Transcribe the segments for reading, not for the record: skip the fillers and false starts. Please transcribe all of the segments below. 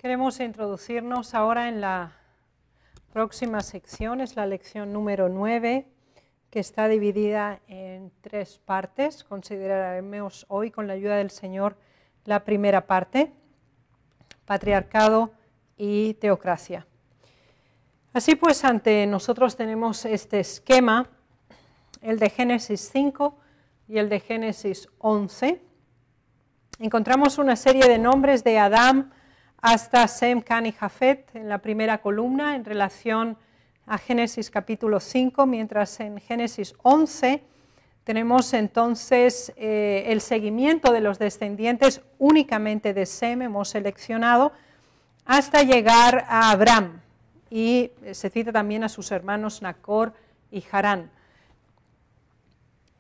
Queremos introducirnos ahora en la próxima sección, es la lección número 9, que está dividida en 3 partes. Consideraremos hoy, con la ayuda del Señor, la primera parte, patriarcado y teocracia. Así pues, ante nosotros tenemos este esquema, el de Génesis 5 y el de Génesis 11. Encontramos una serie de nombres de Adán hasta Sem, Can y Jafet en la primera columna en relación a Génesis capítulo 5, mientras en Génesis 11 tenemos entonces el seguimiento de los descendientes únicamente de Sem, hemos seleccionado, hasta llegar a Abraham, y se cita también a sus hermanos Nacor y Harán.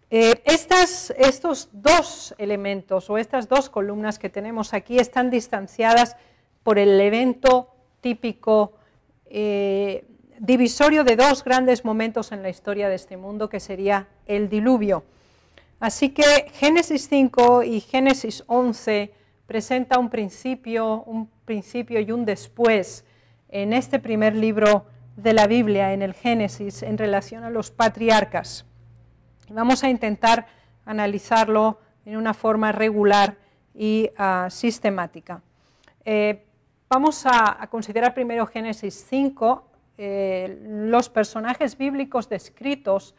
Estos dos elementos o estas dos columnas que tenemos aquí están distanciadas por el evento típico divisorio de 2 grandes momentos en la historia de este mundo, que sería el diluvio. Así que Génesis 5 y Génesis 11 presenta un principio y un después en este primer libro de la Biblia, en el Génesis, en relación a los patriarcas. Vamos a intentar analizarlo en una forma regular y sistemática. Vamos a considerar primero Génesis 5, los personajes bíblicos descritos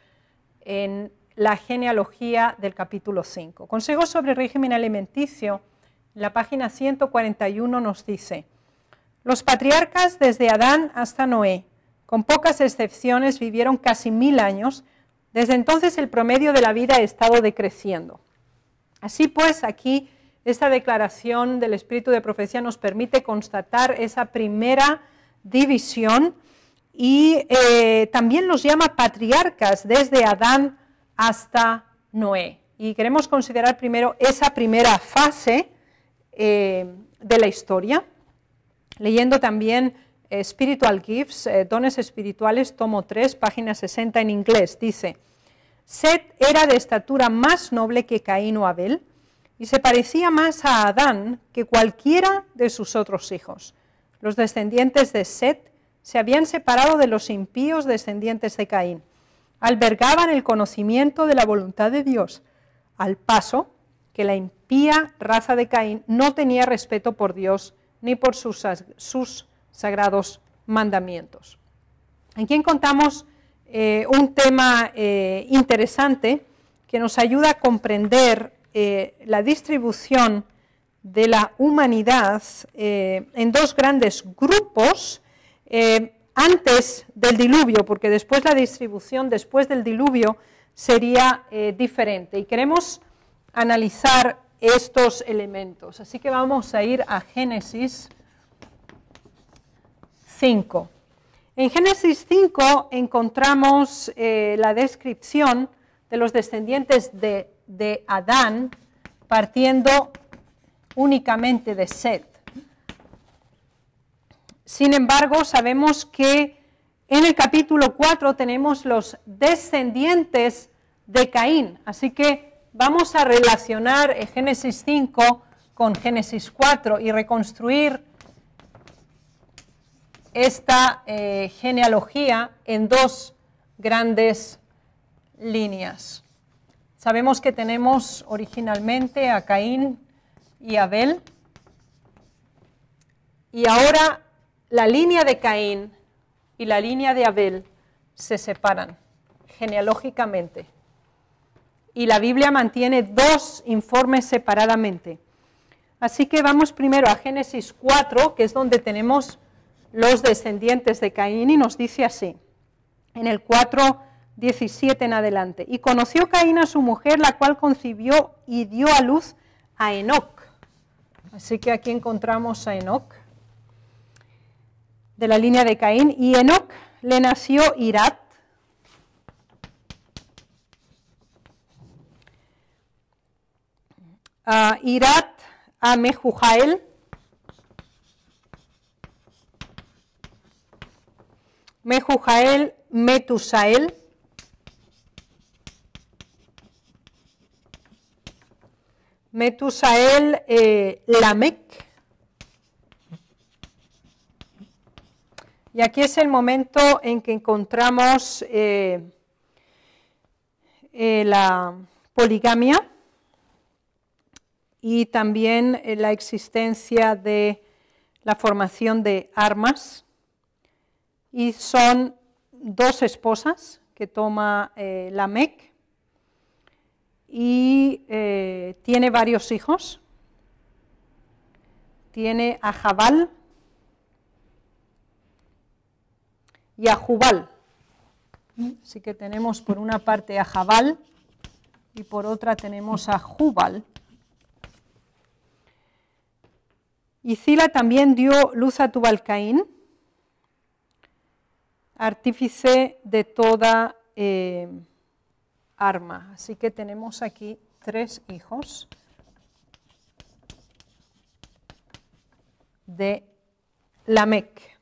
en la genealogía del capítulo 5. Consejos sobre régimen alimenticio, en la página 141 nos dice: los patriarcas desde Adán hasta Noé, con pocas excepciones, vivieron casi 1000 años. Desde entonces el promedio de la vida ha estado decreciendo. Así pues, aquí esta declaración del espíritu de profecía nos permite constatar esa primera división y también los llama patriarcas desde Adán hasta Noé. Y queremos considerar primero esa primera fase de la historia, leyendo también Spiritual Gifts, dones espirituales, tomo 3, página 60 en inglés. Dice: Set era de estatura más noble que Caín o Abel, y se parecía más a Adán que cualquiera de sus otros hijos. Los descendientes de Set se habían separado de los impíos descendientes de Caín. Albergaban el conocimiento de la voluntad de Dios, al paso que la impía raza de Caín no tenía respeto por Dios ni por sus sagrados mandamientos. Aquí encontramos un tema interesante que nos ayuda a comprender la distribución de la humanidad en 2 grandes grupos antes del diluvio, porque después la distribución después del diluvio sería diferente, y queremos analizar estos elementos. Así que vamos a ir a Génesis 5. En Génesis 5 encontramos la descripción de los descendientes de Adán, partiendo únicamente de Set. Sin embargo, sabemos que en el capítulo 4 tenemos los descendientes de Caín, así que vamos a relacionar Génesis 5 con Génesis 4 y reconstruir esta genealogía en 2 grandes líneas. Sabemos que tenemos originalmente a Caín y Abel, y ahora la línea de Caín y la línea de Abel se separan genealógicamente, y la Biblia mantiene 2 informes separadamente. Así que vamos primero a Génesis 4, que es donde tenemos los descendientes de Caín, y nos dice así, en el 4:17 en adelante: y conoció Caín a su mujer, la cual concibió y dio a luz a Enoc. Así que aquí encontramos a Enoc, de la línea de Caín, y Enoc le nació Irad, Irad a Mehujael, Mehujael Metusael, Metusael Lamec, Y aquí es el momento en que encontramos la poligamia y también la existencia de la formación de armas. Y son 2 esposas que toma Lamec y tiene varios hijos. Tiene a Jabal y a Jubal. Así que tenemos por una parte a Jabal y por otra tenemos a Jubal. Y Zila también dio luz a Tubal-Caín, artífice de toda arma. Así que tenemos aquí 3 hijos de Lamec.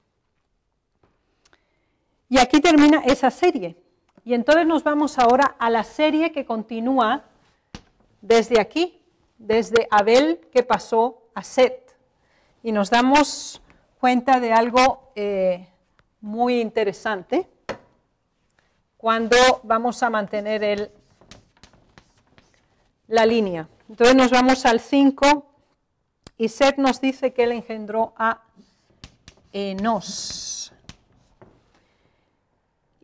Y aquí termina esa serie. Y entonces nos vamos ahora a la serie que continúa desde aquí, desde Abel que pasó a Set. Y nos damos cuenta de algo muy interesante cuando vamos a mantener la línea. Entonces nos vamos al 5 y Set nos dice que él engendró a Enos.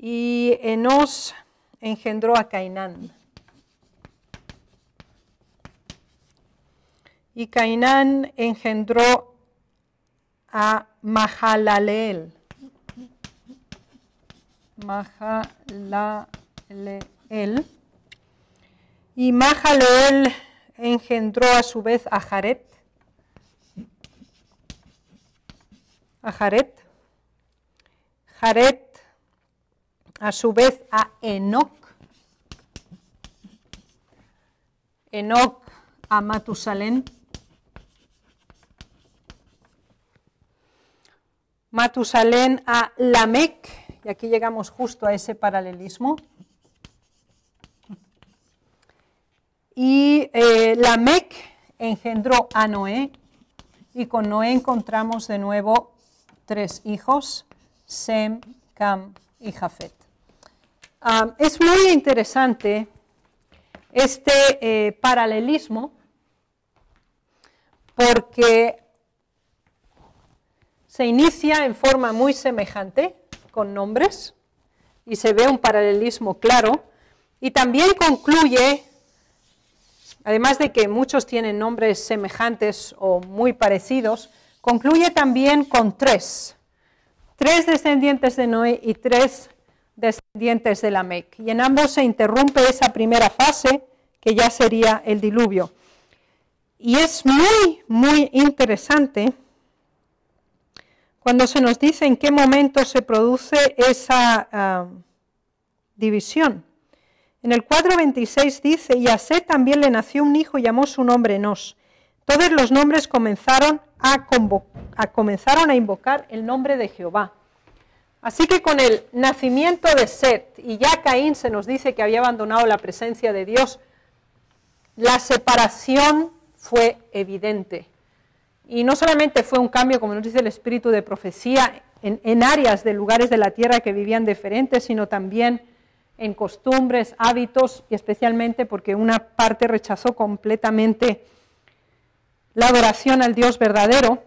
Y Enos engendró a Cainán. Y Cainán engendró a Mahalaleel. Y Mahalaleel engendró a su vez a Jared. Jared a su vez a Enoc. Enoc a Matusalén. Matusalén a Lamec, y aquí llegamos justo a ese paralelismo. Y Lamec engendró a Noé, y con Noé encontramos de nuevo 3 hijos, Sem, Cam y Jafet. Es muy interesante este paralelismo porque se inicia en forma muy semejante con nombres y se ve un paralelismo claro y también concluye, además de que muchos tienen nombres semejantes o muy parecidos, concluye también con 3 descendientes de Noé y 3 descendientes de Lamec. Y en ambos se interrumpe esa primera fase, que ya sería el diluvio. Y es muy, muy interesante cuando se nos dice en qué momento se produce esa división. En el 4:26 dice, y a Set también le nació un hijo y llamó su nombre Enos. Todos los nombres comenzaron a invocar el nombre de Jehová. Así que con el nacimiento de Set, y ya Caín se nos dice que había abandonado la presencia de Dios, la separación fue evidente. Y no solamente fue un cambio, como nos dice el espíritu de profecía, en áreas de lugares de la tierra que vivían diferentes, sino también en costumbres, hábitos, y especialmente porque una parte rechazó completamente la adoración al Dios verdadero.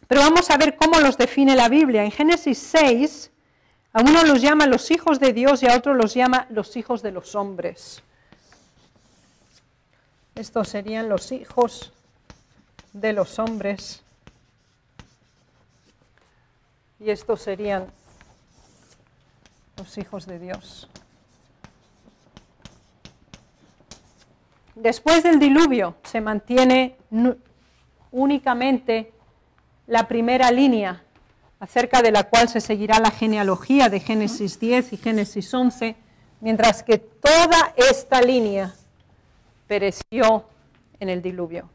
Pero vamos a ver cómo los define la Biblia. En Génesis 6, a uno los llama los hijos de Dios y a otros los llama los hijos de los hombres. Estos serían los hijos de los hombres y estos serían los hijos de Dios. Después del diluvio se mantiene únicamente la primera línea, acerca de la cual se seguirá la genealogía de Génesis 10 y Génesis 11, mientras que toda esta línea pereció en el diluvio.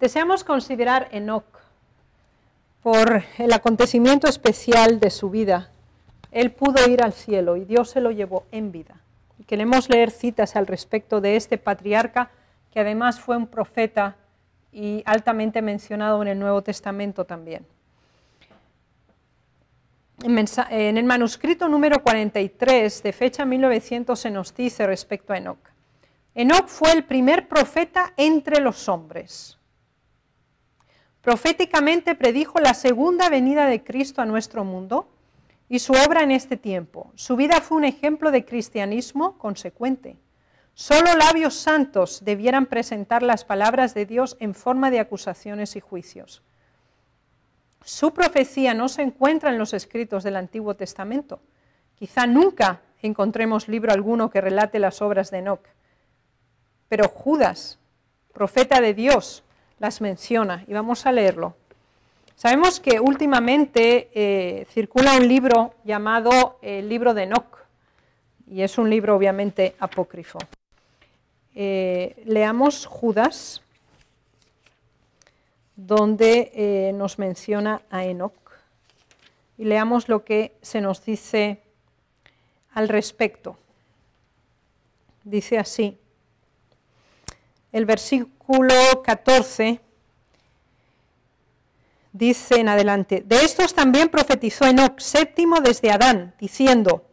Deseamos considerar Enoc por el acontecimiento especial de su vida. él pudo ir al cielo y Dios se lo llevó en vida. Y queremos leer citas al respecto de este patriarca, que además fue un profeta y altamente mencionado en el Nuevo Testamento también. En el manuscrito número 43, de fecha 1900, se nos dice respecto a Enoc: Enoc fue el primer profeta entre los hombres. Proféticamente predijo la segunda venida de Cristo a nuestro mundo y su obra en este tiempo. Su vida fue un ejemplo de cristianismo consecuente. Solo labios santos debieran presentar las palabras de Dios en forma de acusaciones y juicios. Su profecía no se encuentra en los escritos del Antiguo Testamento. Quizá nunca encontremos libro alguno que relate las obras de Enoc, pero Judas, profeta de Dios, las menciona, y vamos a leerlo. Sabemos que últimamente circula un libro llamado el libro de Enoc, y es un libro obviamente apócrifo. Leamos Judas, donde nos menciona a Enoc, y leamos lo que se nos dice al respecto. Dice así, el versículo 14 dice en adelante: de estos también profetizó Enoc, séptimo desde Adán, diciendo: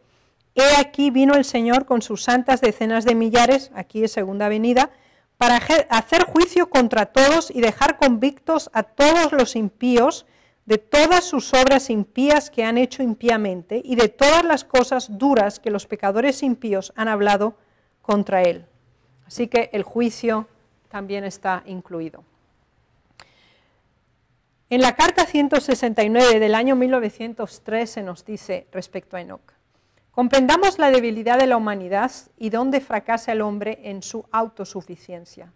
he aquí vino el Señor con sus santas decenas de millares, aquí es segunda venida, para hacer juicio contra todos y dejar convictos a todos los impíos de todas sus obras impías que han hecho impíamente y de todas las cosas duras que los pecadores impíos han hablado contra él. Así que el juicio también está incluido. En la carta 169 del año 1903 se nos dice respecto a Enoc: comprendamos la debilidad de la humanidad y dónde fracasa el hombre en su autosuficiencia.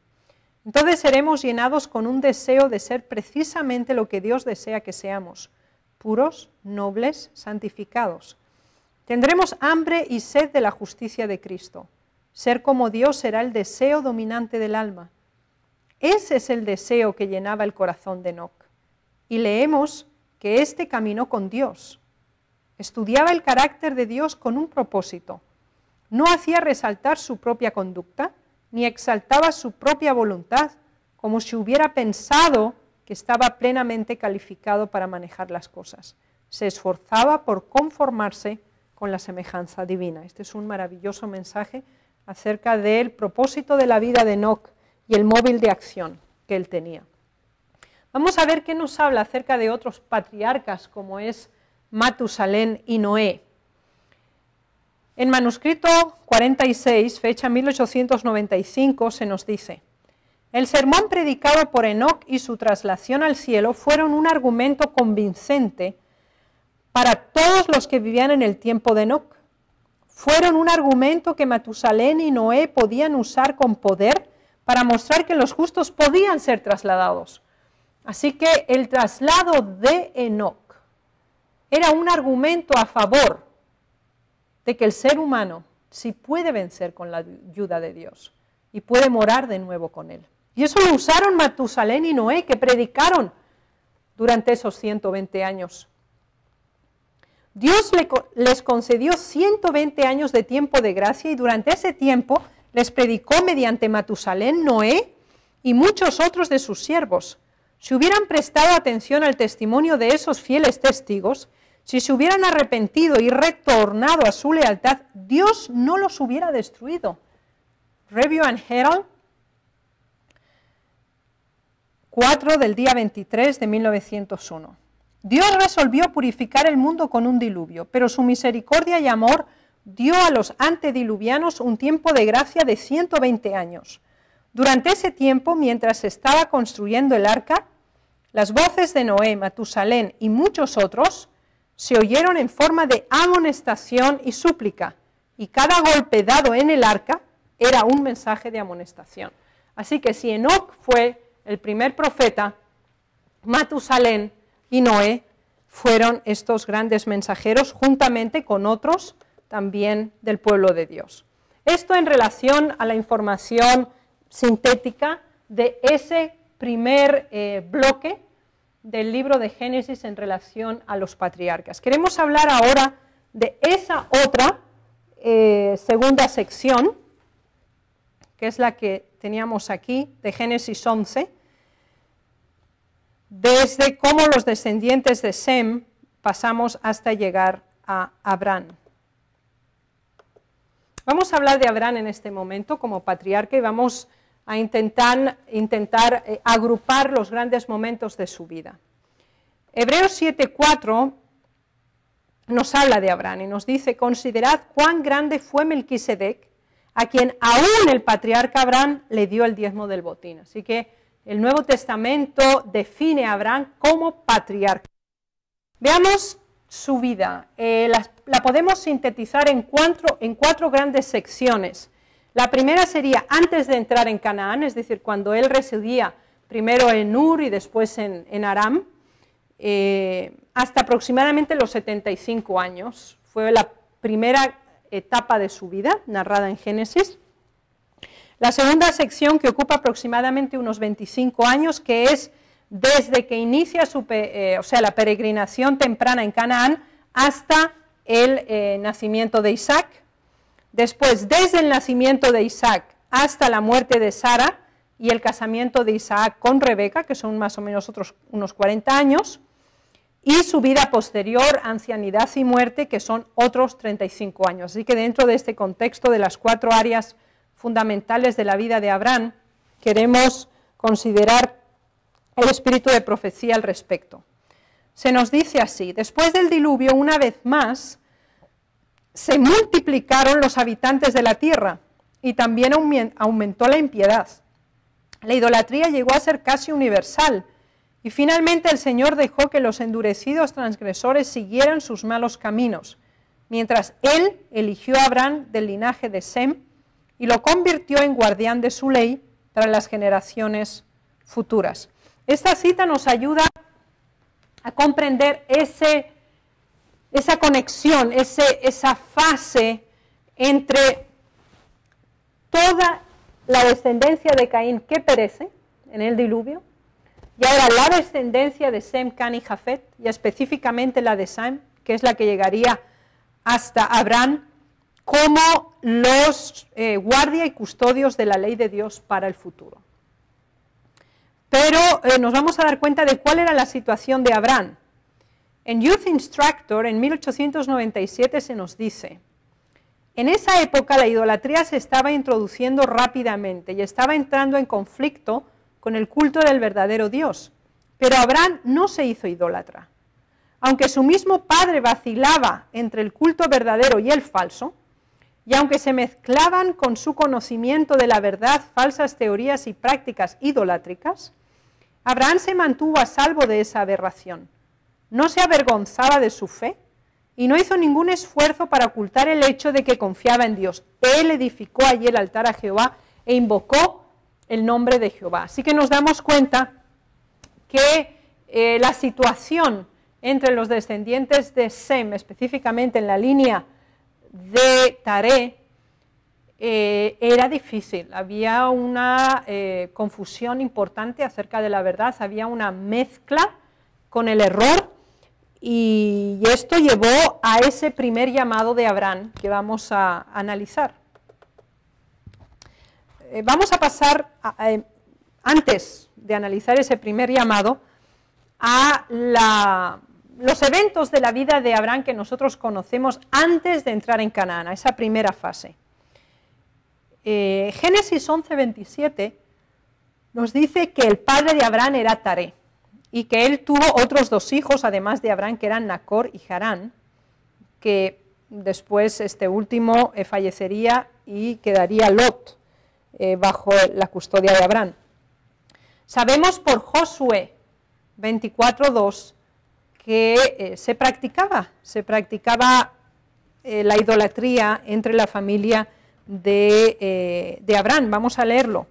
Entonces seremos llenados con un deseo de ser precisamente lo que Dios desea que seamos: puros, nobles, santificados. Tendremos hambre y sed de la justicia de Cristo. Ser como Dios será el deseo dominante del alma. Ese es el deseo que llenaba el corazón de Enoc. Y leemos que éste caminó con Dios. Estudiaba el carácter de Dios con un propósito. No hacía resaltar su propia conducta, ni exaltaba su propia voluntad, como si hubiera pensado que estaba plenamente calificado para manejar las cosas. Se esforzaba por conformarse con la semejanza divina. Este es un maravilloso mensaje acerca del propósito de la vida de Enoc y el móvil de acción que él tenía. Vamos a ver qué nos habla acerca de otros patriarcas como es Matusalén y Noé. En manuscrito 46, fecha 1895, se nos dice: el sermón predicado por Enoc y su traslación al cielo fueron un argumento convincente para todos los que vivían en el tiempo de Enoc. Fueron un argumento que Matusalén y Noé podían usar con poder para mostrar que los justos podían ser trasladados. Así que el traslado de Enoc era un argumento a favor de que el ser humano sí puede vencer con la ayuda de Dios y puede morar de nuevo con él. Y eso lo usaron Matusalén y Noé, que predicaron durante esos 120 años. Dios les concedió 120 años de tiempo de gracia y durante ese tiempo les predicó mediante Matusalén, Noé y muchos otros de sus siervos. Si hubieran prestado atención al testimonio de esos fieles testigos, si se hubieran arrepentido y retornado a su lealtad, Dios no los hubiera destruido. Review and Herald, 4 del día 23 de 1901. Dios resolvió purificar el mundo con un diluvio, pero su misericordia y amor dio a los antediluvianos un tiempo de gracia de 120 años. Durante ese tiempo, mientras se estaba construyendo el arca, las voces de Noé, Matusalén y muchos otros se oyeron en forma de amonestación y súplica, y cada golpe dado en el arca era un mensaje de amonestación. Así que si Enoc fue el primer profeta, Matusalén y Noé fueron estos grandes mensajeros, juntamente con otros también del pueblo de Dios. Esto en relación a la información sintética de ese primer bloque del libro de Génesis en relación a los patriarcas. Queremos hablar ahora de esa otra segunda sección, que es la que teníamos aquí, de Génesis 11, desde cómo los descendientes de Sem pasamos hasta llegar a Abraham. Vamos a hablar de Abraham en este momento como patriarca y vamos a intentar agrupar los grandes momentos de su vida. Hebreos 7:4 nos habla de Abraham y nos dice: considerad cuán grande fue Melquisedec, a quien aún el patriarca Abraham le dio el diezmo del botín. Así que el Nuevo Testamento define a Abraham como patriarca. Veamos su vida. La podemos sintetizar en cuatro grandes secciones. La primera sería antes de entrar en Canaán, es decir, cuando él residía primero en Ur y después en Aram, hasta aproximadamente los 75 años. Fue la primera etapa de su vida, narrada en Génesis. La segunda sección, que ocupa aproximadamente unos 25 años, que es desde que inicia la peregrinación temprana en Canaán hasta el nacimiento de Isaac. Después, desde el nacimiento de Isaac hasta la muerte de Sara y el casamiento de Isaac con Rebeca, que son más o menos unos 40 años, y su vida posterior, ancianidad y muerte, que son otros 35 años. Así que dentro de este contexto de las 4 áreas fundamentales de la vida de Abraham, queremos considerar el espíritu de profecía al respecto. Se nos dice así: después del diluvio, una vez más, se multiplicaron los habitantes de la tierra y también aumentó la impiedad. La idolatría llegó a ser casi universal y finalmente el Señor dejó que los endurecidos transgresores siguieran sus malos caminos, mientras Él eligió a Abraham del linaje de Sem y lo convirtió en guardián de su ley para las generaciones futuras. Esta cita nos ayuda a comprender esa conexión, esa fase entre toda la descendencia de Caín que perece en el diluvio, y ahora la descendencia de Sem, Can y Jafet, y específicamente la de Sem, que es la que llegaría hasta Abraham, como los guardia y custodios de la ley de Dios para el futuro. Pero nos vamos a dar cuenta de cuál era la situación de Abraham. En Youth Instructor, en 1897, se nos dice: en esa época la idolatría se estaba introduciendo rápidamente y estaba entrando en conflicto con el culto del verdadero Dios. Pero Abraham no se hizo idólatra. Aunque su mismo padre vacilaba entre el culto verdadero y el falso, y aunque se mezclaban con su conocimiento de la verdad falsas teorías y prácticas idolátricas, Abraham se mantuvo a salvo de esa aberración. No se avergonzaba de su fe y no hizo ningún esfuerzo para ocultar el hecho de que confiaba en Dios. Él edificó allí el altar a Jehová e invocó el nombre de Jehová. Así que nos damos cuenta que la situación entre los descendientes de Sem, específicamente en la línea de Taré, era difícil. Había una confusión importante acerca de la verdad, había una mezcla con el error, y esto llevó a ese primer llamado de Abraham que vamos a analizar. Vamos a pasar, antes de analizar ese primer llamado, a los eventos de la vida de Abraham que nosotros conocemos antes de entrar en Canaán, a esa primera fase. Génesis 11:27 nos dice que el padre de Abraham era Taré y que él tuvo otros 2 hijos, además de Abraham, que eran Nacor y Harán, que después este último fallecería y quedaría Lot bajo la custodia de Abraham. Sabemos por Josué 24:2 que se practicaba la idolatría entre la familia de Abraham. Vamos a leerlo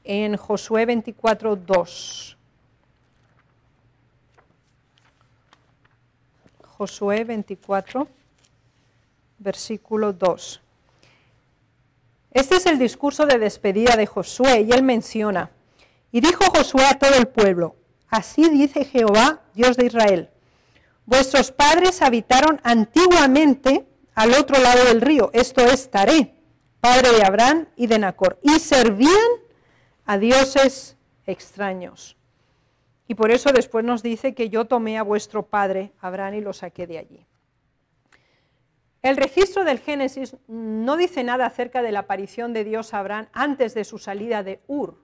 en Josué 24:2. Josué 24, versículo 2. Este es el discurso de despedida de Josué y él menciona: y dijo Josué a todo el pueblo: así dice Jehová, Dios de Israel, Vuestros padres habitaron antiguamente al otro lado del río, esto es Taré, padre de Abraham y de Nacor, y servían a dioses extraños. Y por eso después nos dice que yo tomé a vuestro padre Abraham y lo saqué de allí. El registro del Génesis no dice nada acerca de la aparición de Dios a Abraham antes de su salida de Ur,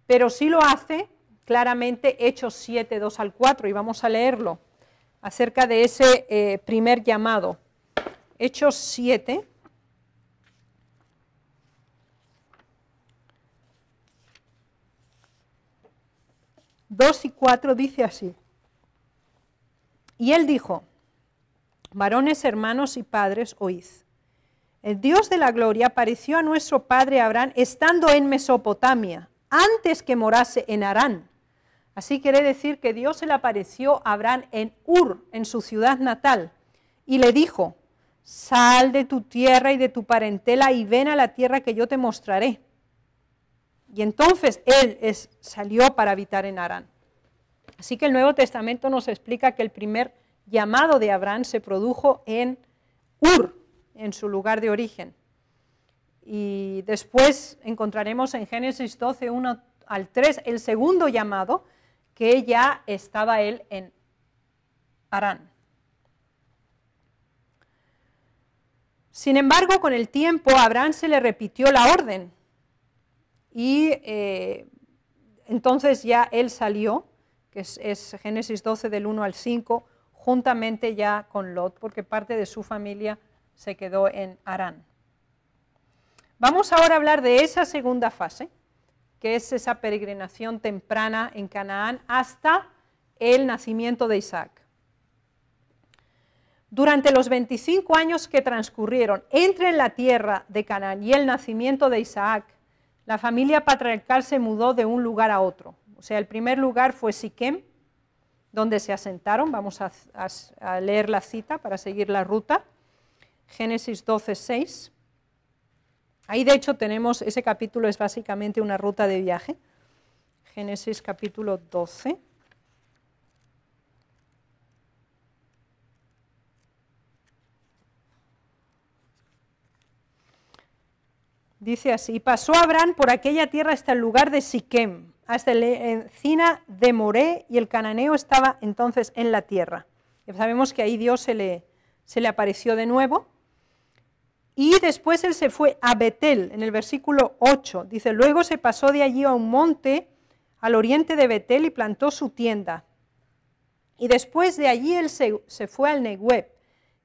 pero sí lo hace claramente Hechos 7, 2 al 4, y vamos a leerlo, acerca de ese primer llamado. Hechos 7, 2 y 4 dice así: y él dijo, varones, hermanos y padres, oíd. El Dios de la gloria apareció a nuestro padre Abraham estando en Mesopotamia, antes que morase en Harán. Así quiere decir que Dios se le apareció a Abraham en Ur, en su ciudad natal, y le dijo, sal de tu tierra y de tu parentela y ven a la tierra que yo te mostraré. Y entonces él salió para habitar en Harán. Así que el Nuevo Testamento nos explica que el primer llamado de Abraham se produjo en Ur, en su lugar de origen. Y después encontraremos en Génesis 12, 1 al 3, el segundo llamado, que ya estaba él en Harán. Sin embargo, con el tiempo a Abraham se le repitió la orden y entonces ya él salió, que es Génesis 12 del 1 al 5, juntamente ya con Lot, porque parte de su familia se quedó en Harán. Vamos ahora a hablar de esa segunda fase, que es esa peregrinación temprana en Canaán hasta el nacimiento de Isaac. Durante los 25 años que transcurrieron entre la tierra de Canaán y el nacimiento de Isaac, la familia patriarcal se mudó de un lugar a otro. O sea, el primer lugar fue Siquem, donde se asentaron. Vamos a leer la cita para seguir la ruta. Génesis 12, 6. Ahí de hecho tenemos, ese capítulo es básicamente una ruta de viaje. Génesis capítulo 12. Dice así, y pasó Abraham por aquella tierra hasta el lugar de Siquem, hasta la encina de Moré, y el cananeo estaba entonces en la tierra. Ya sabemos que ahí Dios se le apareció de nuevo. Y después él se fue a Betel, en el versículo 8, dice, luego se pasó de allí a un monte al oriente de Betel y plantó su tienda. Y después de allí él se fue al Negueb,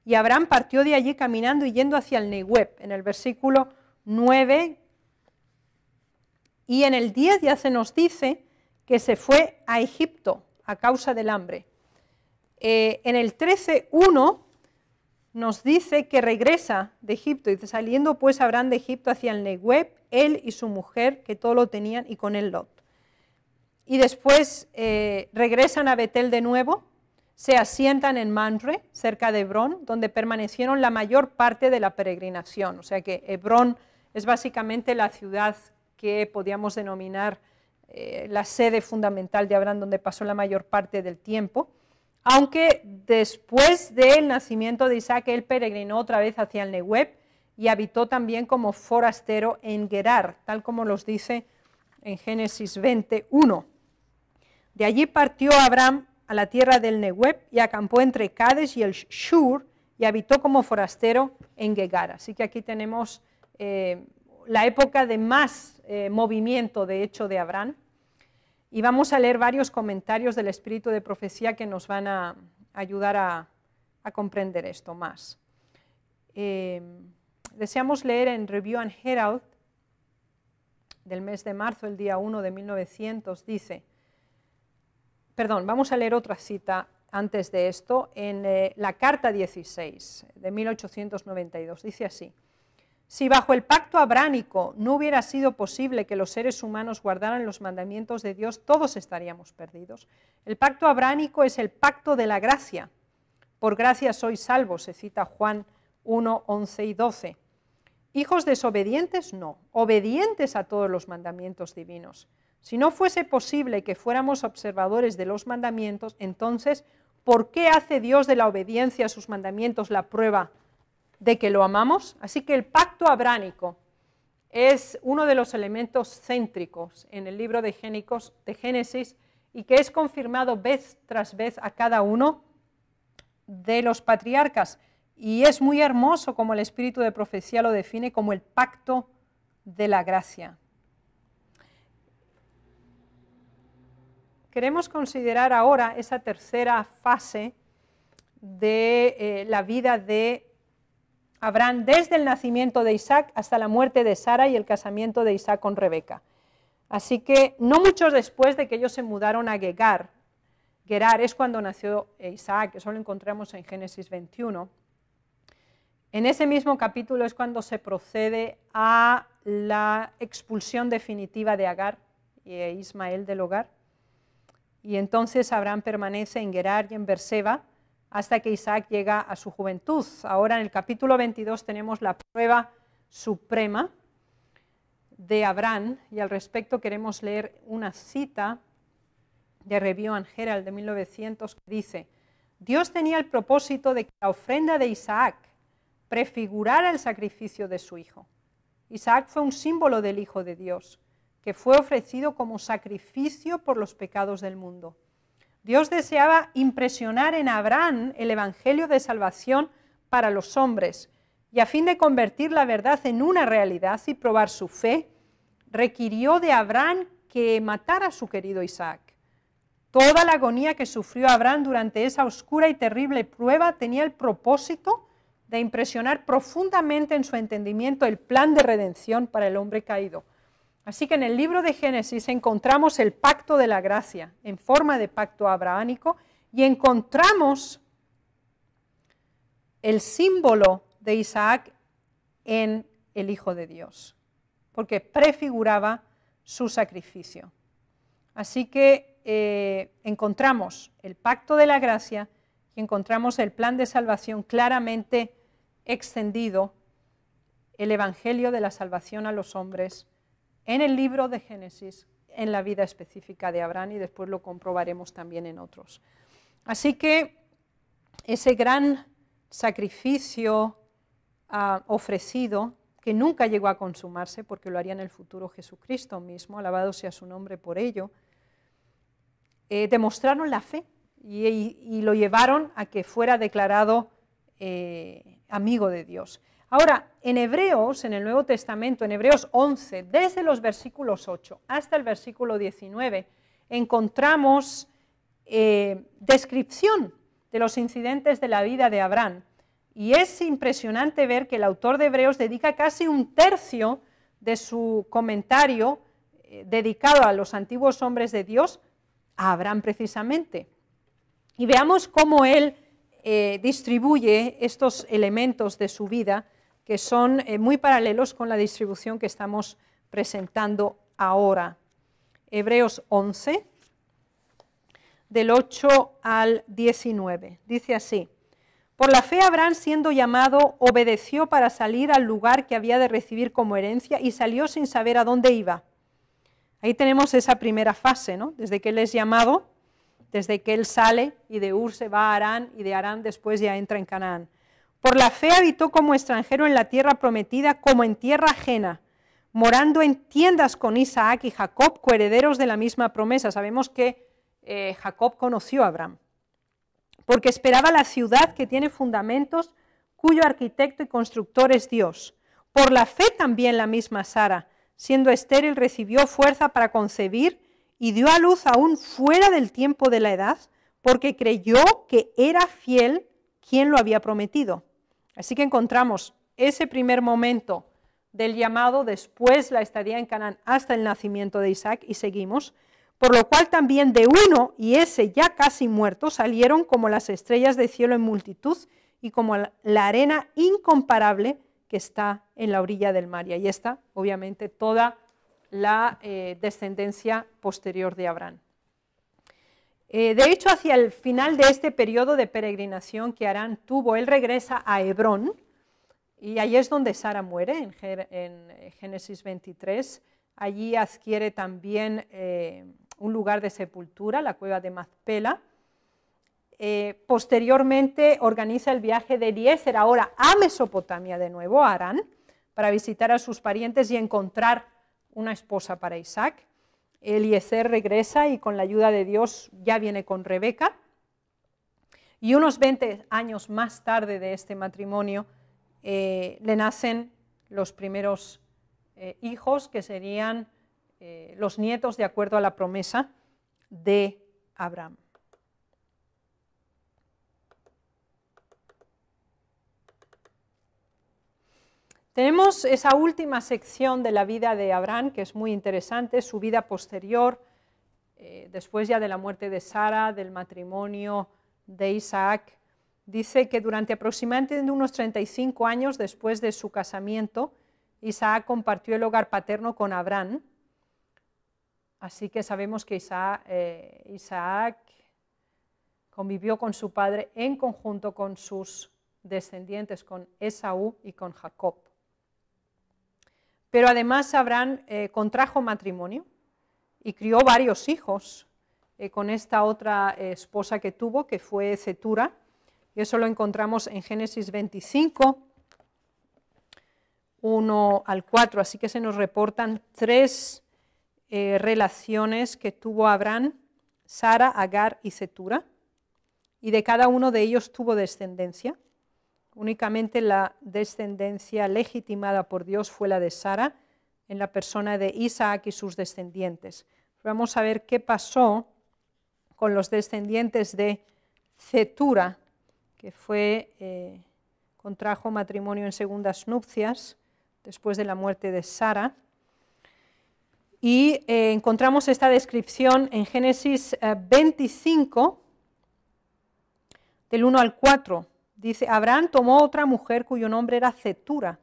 y Abraham partió de allí caminando y yendo hacia el Negueb, en el versículo 9, y en el 10 ya se nos dice que se fue a Egipto a causa del hambre. En el 13:1 nos dice que regresa de Egipto, dice, saliendo pues Abraham de Egipto hacia el Negueb, él y su mujer, que todo lo tenían, y con él Lot. Y después regresan a Betel de nuevo, se asientan en Manre, cerca de Hebrón, donde permanecieron la mayor parte de la peregrinación. O sea que Hebrón es básicamente la ciudad que podíamos denominar la sede fundamental de Abraham, donde pasó la mayor parte del tiempo. Aunque después del nacimiento de Isaac, él peregrinó otra vez hacia el Negueb y habitó también como forastero en Gerar, tal como los dice en Génesis 20:1. De allí partió Abraham a la tierra del Negueb y acampó entre Cades y el Shur y habitó como forastero en Gegar. Así que aquí tenemos la época de más movimiento, de hecho, de Abraham. Y vamos a leer varios comentarios del espíritu de profecía que nos van a ayudar a comprender esto más. Deseamos leer en Review and Herald del mes de marzo, el día 1 de 1900, dice, perdón, vamos a leer otra cita antes de esto, en la carta 16 de 1892, dice así, si bajo el pacto abránico no hubiera sido posible que los seres humanos guardaran los mandamientos de Dios, todos estaríamos perdidos. El pacto abránico es el pacto de la gracia. Por gracia sois salvos, se cita Juan 1, 11 y 12. Hijos desobedientes, no, obedientes a todos los mandamientos divinos. Si no fuese posible que fuéramos observadores de los mandamientos, entonces, ¿por qué hace Dios de la obediencia a sus mandamientos la prueba de que lo amamos? Así que el pacto abránico es uno de los elementos céntricos en el libro de Génesis y que es confirmado vez tras vez a cada uno de los patriarcas. Y es muy hermoso como el espíritu de profecía lo define como el pacto de la gracia. Queremos considerar ahora esa tercera fase de la vida de Abraham, desde el nacimiento de Isaac hasta la muerte de Sara y el casamiento de Isaac con Rebeca. Así que no mucho después de que ellos se mudaron a Gerar es cuando nació Isaac, eso lo encontramos en Génesis 21. En ese mismo capítulo es cuando se procede a la expulsión definitiva de Agar y Ismael del hogar. Y entonces Abraham permanece en Gerar y en Berseba hasta que Isaac llega a su juventud. Ahora en el capítulo 22 tenemos la prueba suprema de Abraham y al respecto queremos leer una cita de Review and Herald de 1900 que dice: Dios tenía el propósito de que la ofrenda de Isaac prefigurara el sacrificio de su hijo. Isaac fue un símbolo del Hijo de Dios, que fue ofrecido como sacrificio por los pecados del mundo. Dios deseaba impresionar en Abraham el evangelio de salvación para los hombres, y a fin de convertir la verdad en una realidad y probar su fe, requirió de Abraham que matara a su querido Isaac. Toda la agonía que sufrió Abraham durante esa oscura y terrible prueba tenía el propósito de impresionar profundamente en su entendimiento el plan de redención para el hombre caído. Así que en el libro de Génesis encontramos el pacto de la gracia en forma de pacto abrahámico y encontramos el símbolo de Isaac en el Hijo de Dios, porque prefiguraba su sacrificio. Así que encontramos el pacto de la gracia y encontramos el plan de salvación claramente extendido, el evangelio de la salvación a los hombres, en el libro de Génesis, en la vida específica de Abraham, y después lo comprobaremos también en otros. Así que ese gran sacrificio ofrecido, que nunca llegó a consumarse, porque lo haría en el futuro Jesucristo mismo, alabado sea su nombre por ello, demostraron la fe y lo llevaron a que fuera declarado amigo de Dios. Ahora, en Hebreos, en el Nuevo Testamento, en Hebreos 11, desde los versículos 8 hasta el versículo 19, encontramos descripción de los incidentes de la vida de Abraham. Y es impresionante ver que el autor de Hebreos dedica casi un tercio de su comentario dedicado a los antiguos hombres de Dios, a Abraham precisamente. Y veamos cómo él distribuye estos elementos de su vida que son muy paralelos con la distribución que estamos presentando ahora. Hebreos 11, del 8 al 19, dice así: Por la fe Abraham, siendo llamado, obedeció para salir al lugar que había de recibir como herencia y salió sin saber a dónde iba. Ahí tenemos esa primera fase, ¿no? Desde que él es llamado, desde que él sale y de Ur se va a Harán y de Harán después ya entra en Canaán. Por la fe habitó como extranjero en la tierra prometida, como en tierra ajena, morando en tiendas con Isaac y Jacob, coherederos de la misma promesa. Sabemos que Jacob conoció a Abraham, porque esperaba la ciudad que tiene fundamentos, cuyo arquitecto y constructor es Dios. Por la fe también la misma Sara, siendo estéril, recibió fuerza para concebir y dio a luz aún fuera del tiempo de la edad, porque creyó que era fiel quien lo había prometido. Así que encontramos ese primer momento del llamado, después la estadía en Canaán hasta el nacimiento de Isaac, y seguimos. Por lo cual también de uno, y ese ya casi muerto, salieron como las estrellas del cielo en multitud y como la arena incomparable que está en la orilla del mar. Y ahí está, obviamente, toda la descendencia posterior de Abraham. De hecho, hacia el final de este periodo de peregrinación que Abraham tuvo, él regresa a Hebrón, y ahí es donde Sara muere, en Génesis 23. Allí adquiere también un lugar de sepultura, la cueva de Macpela. posteriormente organiza el viaje de Eliezer ahora a Mesopotamia de nuevo, a Harán, para visitar a sus parientes y encontrar una esposa para Isaac. Eliezer regresa y con la ayuda de Dios ya viene con Rebeca. Y unos 20 años más tarde de este matrimonio le nacen los primeros hijos, que serían los nietos de acuerdo a la promesa de Abraham. Tenemos esa última sección de la vida de Abraham, que es muy interesante, su vida posterior, después ya de la muerte de Sara, del matrimonio de Isaac. Dice que durante aproximadamente unos 35 años después de su casamiento, Isaac compartió el hogar paterno con Abraham. Así que sabemos que Isaac convivió con su padre en conjunto con sus descendientes, con Esaú y con Jacob. Pero además Abraham contrajo matrimonio y crió varios hijos con esta otra esposa que tuvo, que fue Cetura, y eso lo encontramos en Génesis 25, 1 al 4, así que se nos reportan 3 relaciones que tuvo Abraham, Sara, Agar y Cetura, y de cada uno de ellos tuvo descendencia. Únicamente la descendencia legitimada por Dios fue la de Sara, en la persona de Isaac y sus descendientes. Vamos a ver qué pasó con los descendientes de Cetura, que contrajo matrimonio en segundas nupcias después de la muerte de Sara. Y encontramos esta descripción en Génesis 25, del 1 al 4. Dice, Abraham tomó otra mujer cuyo nombre era Cetura,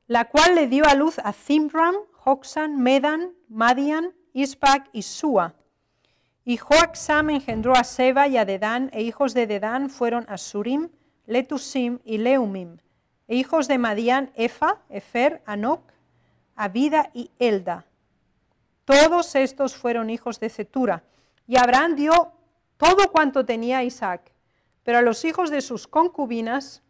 la cual le dio a luz a Zimram, Joksán, Medan, Madian, Isbac y Sua. Y Joaxam engendró a Seba y a Dedán, e hijos de Dedán fueron Asurim, Letusim y Leumim. E hijos de Madian, Efa, Efer, Anoc, Abida y Elda. Todos estos fueron hijos de Cetura. Y Abraham dio todo cuanto tenía a Isaac, pero a los hijos de sus concubinas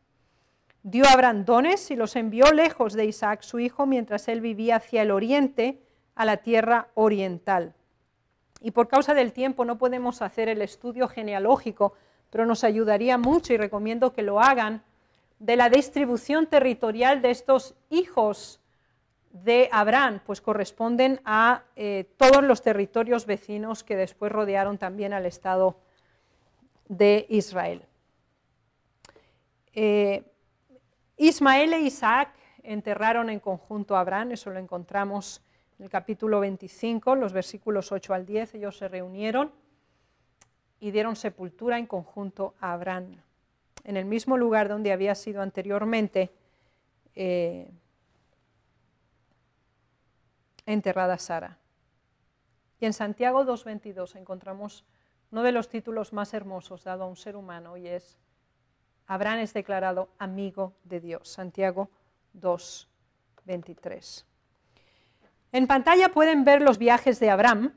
dio Abraham dones y los envió lejos de Isaac, su hijo, mientras él vivía hacia el oriente, a la tierra oriental. Y por causa del tiempo no podemos hacer el estudio genealógico, pero nos ayudaría mucho, y recomiendo que lo hagan, de la distribución territorial de estos hijos de Abraham, pues corresponden a todos los territorios vecinos que después rodearon también al Estado de Israel. Ismael e Isaac enterraron en conjunto a Abraham, eso lo encontramos en el capítulo 25, los versículos 8 al 10, ellos se reunieron y dieron sepultura en conjunto a Abraham, en el mismo lugar donde había sido anteriormente enterrada Sara. Y en Santiago 2:22 encontramos uno de los títulos más hermosos dado a un ser humano, y es: Abraham es declarado amigo de Dios. Santiago 2:23. En pantalla pueden ver los viajes de Abraham,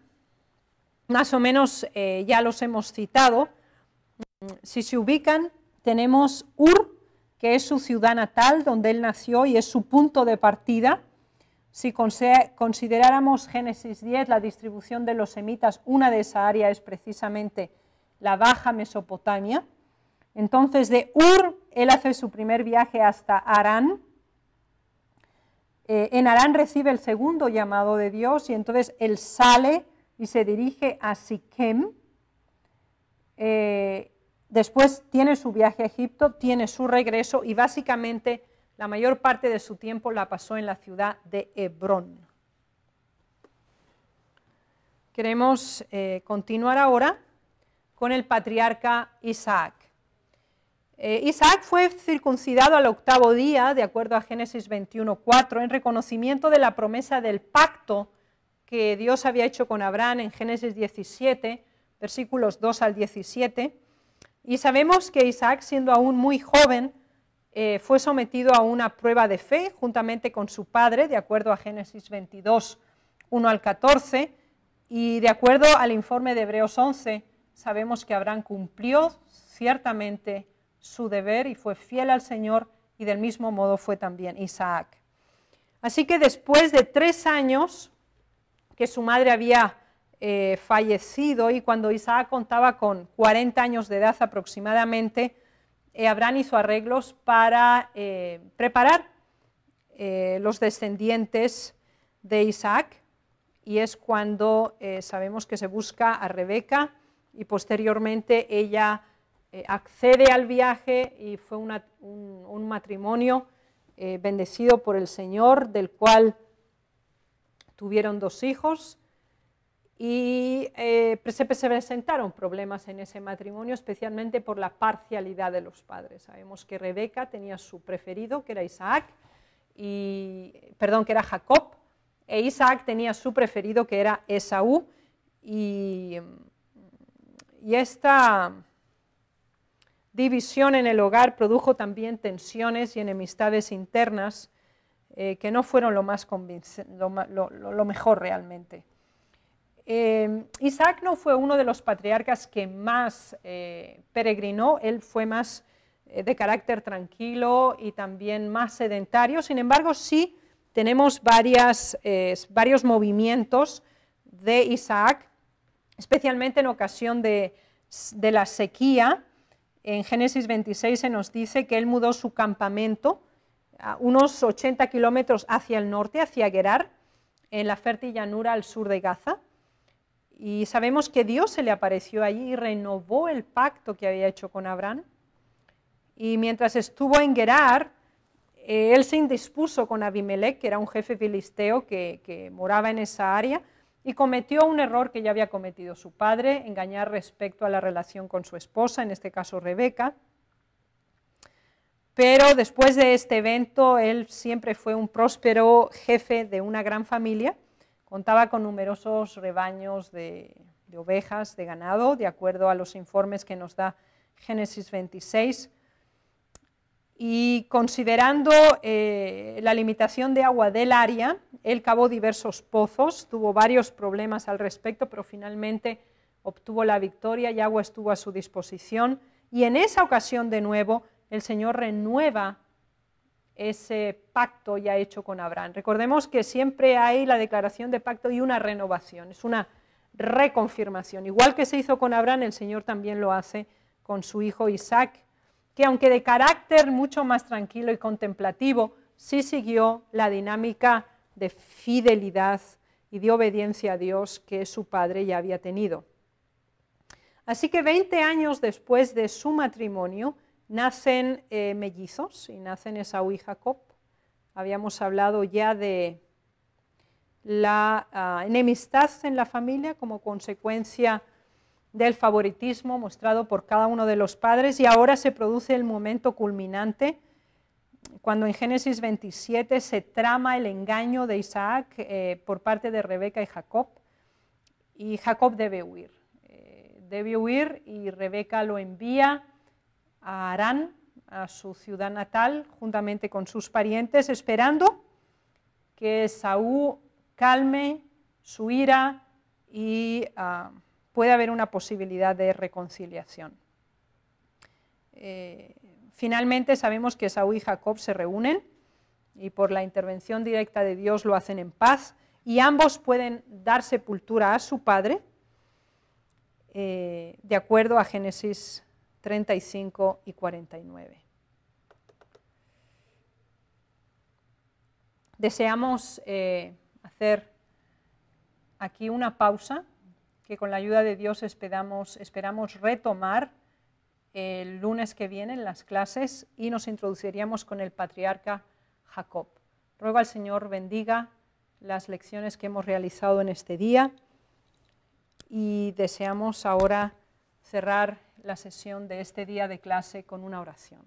más o menos ya los hemos citado. Si se ubican, tenemos Ur, que es su ciudad natal, donde él nació y es su punto de partida. Si consideráramos Génesis 10, la distribución de los semitas, una de esa área es precisamente la Baja Mesopotamia. Entonces de Ur, él hace su primer viaje hasta Harán. En Harán recibe el segundo llamado de Dios y entonces él sale y se dirige a Siquem. Después tiene su viaje a Egipto, tiene su regreso y básicamente la mayor parte de su tiempo la pasó en la ciudad de Hebrón. Queremos continuar ahora con el patriarca Isaac. Isaac fue circuncidado al 8º día, de acuerdo a Génesis 21:4, en reconocimiento de la promesa del pacto que Dios había hecho con Abraham en Génesis 17, versículos 2 al 17. Y sabemos que Isaac, siendo aún muy joven, fue sometido a una prueba de fe juntamente con su padre, de acuerdo a Génesis 22, 1 al 14, y de acuerdo al informe de Hebreos 11, sabemos que Abraham cumplió ciertamente su deber y fue fiel al Señor, y del mismo modo fue también Isaac. Así que después de 3 años que su madre había fallecido, y cuando Isaac contaba con 40 años de edad aproximadamente, Abraham hizo arreglos para preparar los descendientes de Isaac, y es cuando sabemos que se busca a Rebeca, y posteriormente ella accede al viaje, y fue un matrimonio bendecido por el Señor, del cual tuvieron 2 hijos, y se presentaron problemas en ese matrimonio, especialmente por la parcialidad de los padres. Sabemos que Rebeca tenía su preferido, que era que era Jacob, e Isaac tenía su preferido, que era Esaú, y esta división en el hogar produjo también tensiones y enemistades internas que no fueron lo mejor realmente. Isaac no fue uno de los patriarcas que más peregrinó, él fue más de carácter tranquilo y también más sedentario. Sin embargo, sí tenemos varios movimientos de Isaac, especialmente en ocasión de la sequía. En Génesis 26 se nos dice que él mudó su campamento a unos 80 kilómetros hacia el norte, hacia Gerar, en la fértil llanura al sur de Gaza. Y sabemos que Dios se le apareció allí y renovó el pacto que había hecho con Abraham. Y mientras estuvo en Gerar, él se indispuso con Abimelech, que era un jefe filisteo que moraba en esa área, y cometió un error que ya había cometido su padre, engañar respecto a la relación con su esposa, en este caso Rebeca. Pero después de este evento, él siempre fue un próspero jefe de una gran familia, contaba con numerosos rebaños de ovejas, de ganado, de acuerdo a los informes que nos da Génesis 26. Y considerando la limitación de agua del área, él cavó diversos pozos, tuvo varios problemas al respecto, pero finalmente obtuvo la victoria y agua estuvo a su disposición. Y en esa ocasión, de nuevo, el Señor renueva ese pacto ya hecho con Abraham. Recordemos que siempre hay la declaración de pacto y una renovación, es una reconfirmación. Igual que se hizo con Abraham, el Señor también lo hace con su hijo Isaac, que aunque de carácter mucho más tranquilo y contemplativo, sí siguió la dinámica de fidelidad y de obediencia a Dios que su padre ya había tenido. Así que 20 años después de su matrimonio, nacen mellizos, y nacen Esaú y Jacob. Habíamos hablado ya de la enemistad en la familia como consecuencia del favoritismo mostrado por cada uno de los padres, y ahora se produce el momento culminante, cuando en Génesis 27 se trama el engaño de Isaac por parte de Rebeca y Jacob, y Jacob debe huir. Y Rebeca lo envía a Harán, a su ciudad natal, juntamente con sus parientes, esperando que Esaú calme su ira y puede haber una posibilidad de reconciliación. Finalmente sabemos que Esaú y Jacob se reúnen y por la intervención directa de Dios lo hacen en paz, y ambos pueden dar sepultura a su padre, de acuerdo a Génesis 35 y 49. Deseamos hacer aquí una pausa, que con la ayuda de Dios esperamos retomar el lunes que viene en las clases, y nos introduciríamos con el patriarca Jacob. Ruego al Señor bendiga las lecciones que hemos realizado en este día, y deseamos ahora cerrar la sesión de este día de clase con una oración.